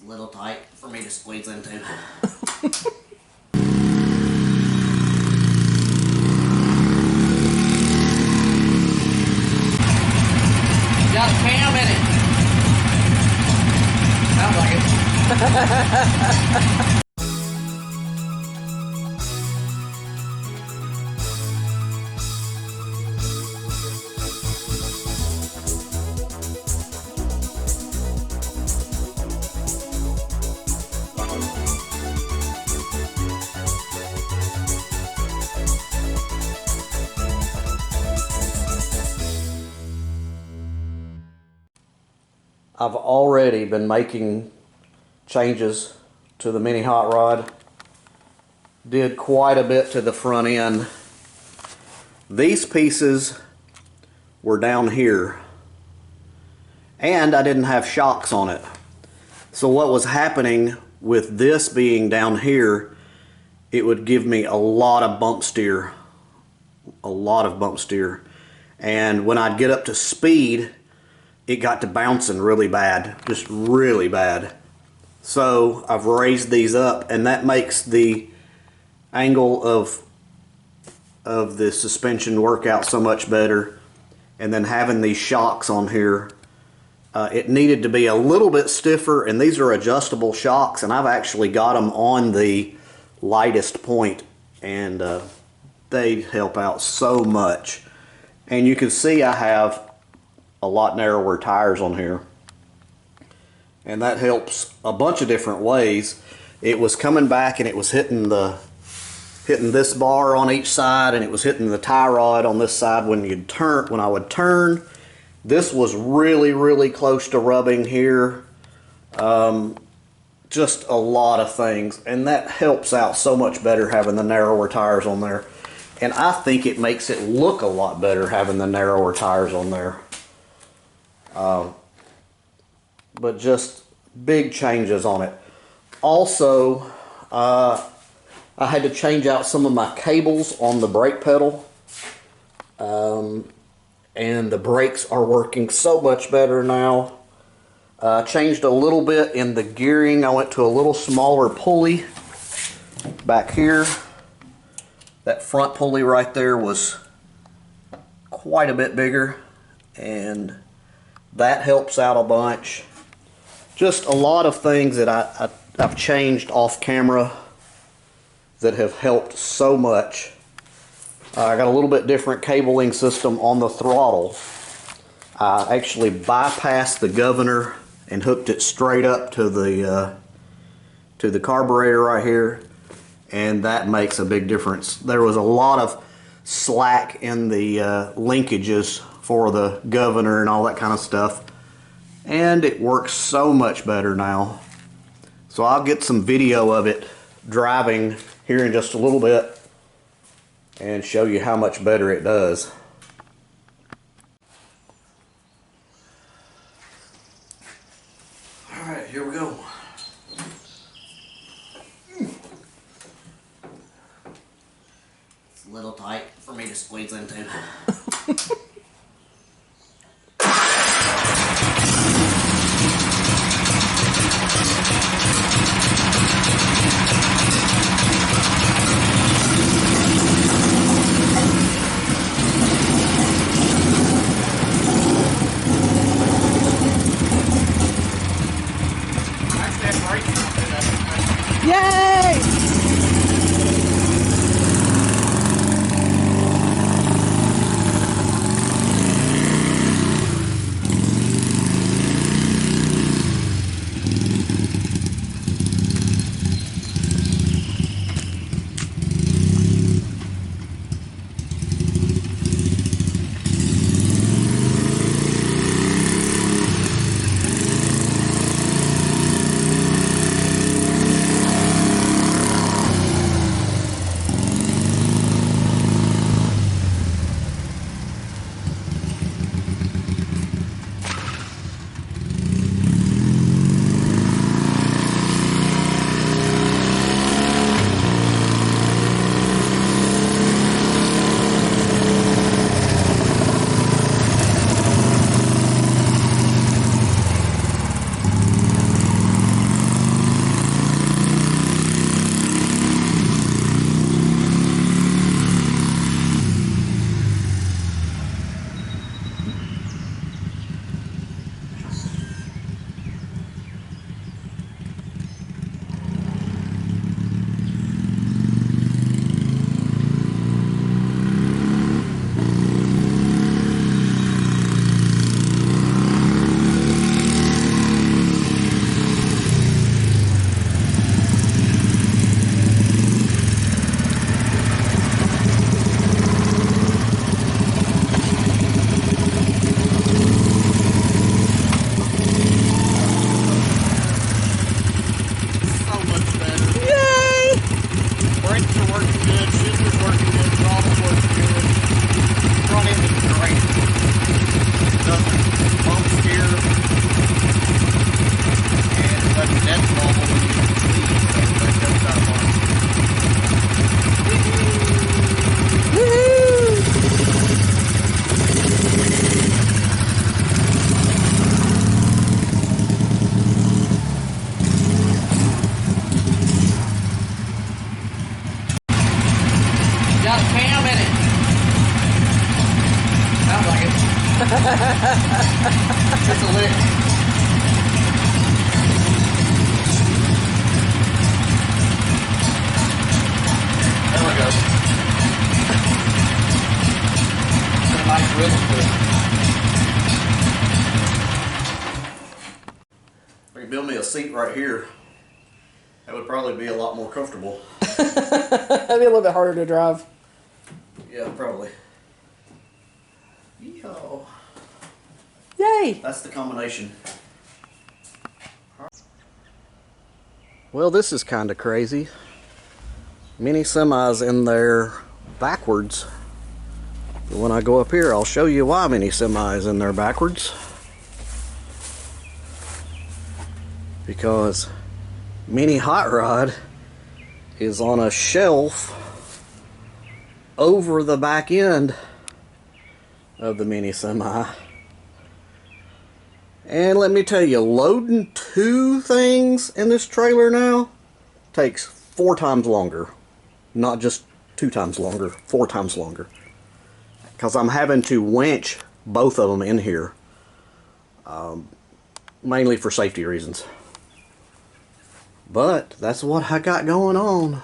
a little tight for me to squeeze into. Got a cam in it. Sounds like it. I've already been making changes to the mini hot rod. Did quite a bit to the front end. These pieces were down here and I didn't have shocks on it. So what was happening with this being down here, it would give me a lot of bump steer. And when I'd get up to speed, it got to bouncing really bad, just really bad. So I've raised these up, and that makes the angle of the suspension work out so much better. And then having these shocks on here, it needed to be a little bit stiffer, and these are adjustable shocks, and I've actually got them on the lightest point, and they help out so much. And you can see I have a lot narrower tires on here, and that helps a bunch of different ways. It was coming back and it was hitting this bar on each side, and it was hitting the tie rod on this side when I would turn. This was really close to rubbing here. Just a lot of things, and that helps out so much better having the narrower tires on there. And I think it makes it look a lot better having the narrower tires on there. But just big changes on it. Also, I had to change out some of my cables on the brake pedal, and the brakes are working so much better now. Changed a little bit in the gearing. I went to a little smaller pulley back here. That front pulley right there was quite a bit bigger, and that helps out a bunch. Just a lot of things that I've changed off camera that have helped so much. I got a little bit different cabling system on the throttle. I actually bypassed the governor and hooked it straight up to the carburetor right here, and that makes a big difference. There was a lot of slack in the linkages for the governor and all that kind of stuff, and it works so much better now. So I'll get some video of it driving here in just a little bit and show you how much better it does. Alright, here we go. It's a little tight for me to squeeze into. Yay! could build me a seat right here. That would probably be a lot more comfortable. That'd be a little bit harder to drive. Yeah, probably. Yeehaw. Yay! That's the combination. Well, this is kind of crazy. Mini semis in there backwards. But when I go up here, I'll show you why mini semi is in there backwards. Because mini hot rod is on a shelf over the back end of the mini semi. And let me tell you, loading 2 things in this trailer now takes 4 times longer. Not just 2 times longer, 4 times longer. Because I'm having to winch both of them in here. Mainly for safety reasons. But that's what I got going on.